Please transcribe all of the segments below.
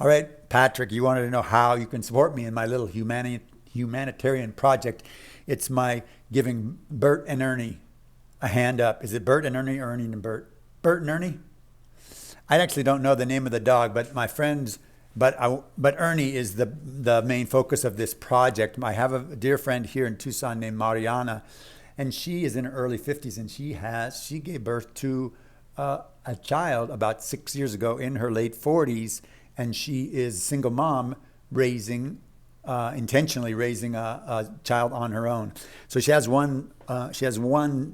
All right, Patrick, you wanted to know how you can support me in my little humanitarian project. It's my giving Bert and Ernie a hand up. Is it Bert and Ernie or Ernie and Bert? Bert and Ernie? I actually don't know the name of the dog, but my friends, but Ernie is the main focus of this project. I have a dear friend here in Tucson named Mariana, and she is in her early 50s, and she gave birth to a child about 6 years ago in her late 40s, and she is a single mom raising intentionally raising a child on her own. So she has one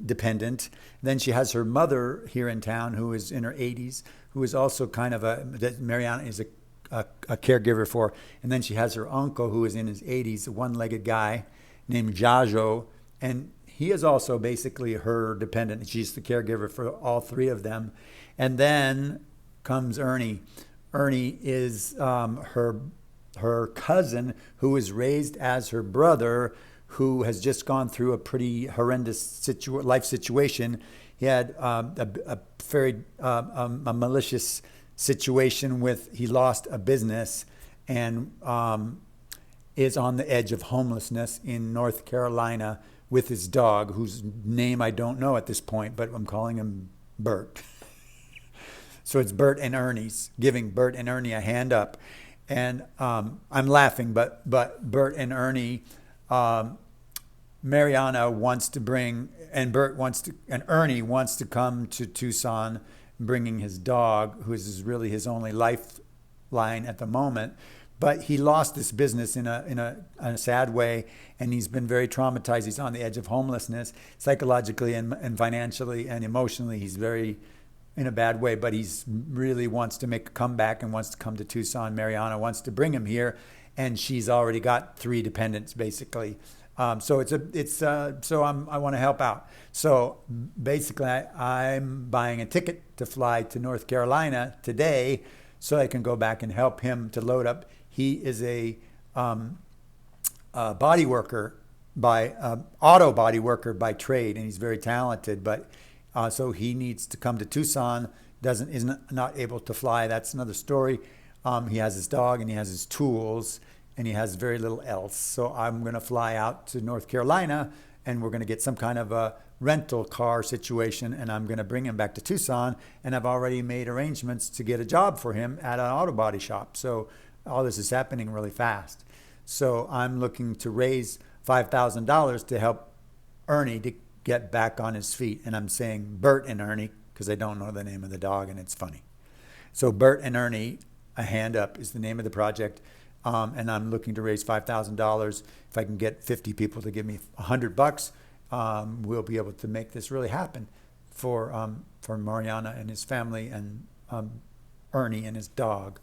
dependent. Then she has her mother here in town who is in her 80s, who is also kind of that Mariana is a caregiver for. And then she has her uncle who is in his 80s, a one-legged guy named Jajo, and he is also basically her dependent. She's the caregiver for all three of them. And then comes Ernie. Ernie is her cousin, who is raised as her brother, who has just gone through a pretty horrendous life situation. He had a very a malicious situation with, he lost a business and is on the edge of homelessness in North Carolina with his dog, whose name I don't know at this point, but I'm calling him Bert. So it's Bert and Ernie's, giving Bert and Ernie a hand up. And I'm laughing, but Bert and Ernie, Mariana wants to bring, and Ernie wants to come to Tucson, bringing his dog, who is really his only lifeline at the moment. But he lost this business in a sad way, and he's been very traumatized. He's on the edge of homelessness, psychologically and financially and emotionally. He's very in a bad way, but he's really wants to make a comeback and wants to come to Tucson. Mariana wants to bring him here, and she's already got three dependents basically. So I want to help out. So basically, I'm buying a ticket to fly to North Carolina today, so I can go back and help him to load up. He is a body worker auto body worker by trade, and he's very talented, but. So he needs to come to Tucson, is not able to fly. That's another story. He has his dog and he has his tools and he has very little else. So I'm going to fly out to North Carolina and we're going to get some kind of a rental car situation, and I'm going to bring him back to Tucson, and I've already made arrangements to get a job for him at an auto body shop. So all this is happening really fast. So I'm looking to raise $5,000 to help Ernie to get back on his feet. And I'm saying Bert and Ernie because I don't know the name of the dog and it's funny. So Bert and Ernie, a hand up, is the name of the project. And I'm looking to raise $5,000. If I can get 50 people to give me $100, we'll be able to make this really happen for Mariana and his family and Ernie and his dog.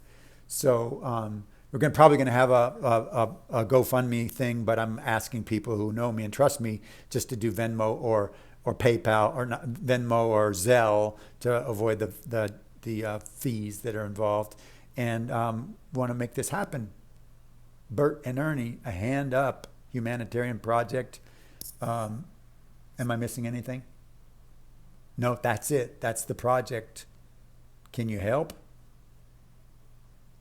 So we're probably going to have a GoFundMe thing, but I'm asking people who know me and trust me just to do Venmo or PayPal, or not Venmo or Zelle, to avoid the fees that are involved, and want to make this happen. Bert and Ernie, a hand up humanitarian project. Am I missing anything? No, that's it. That's the project. Can you help?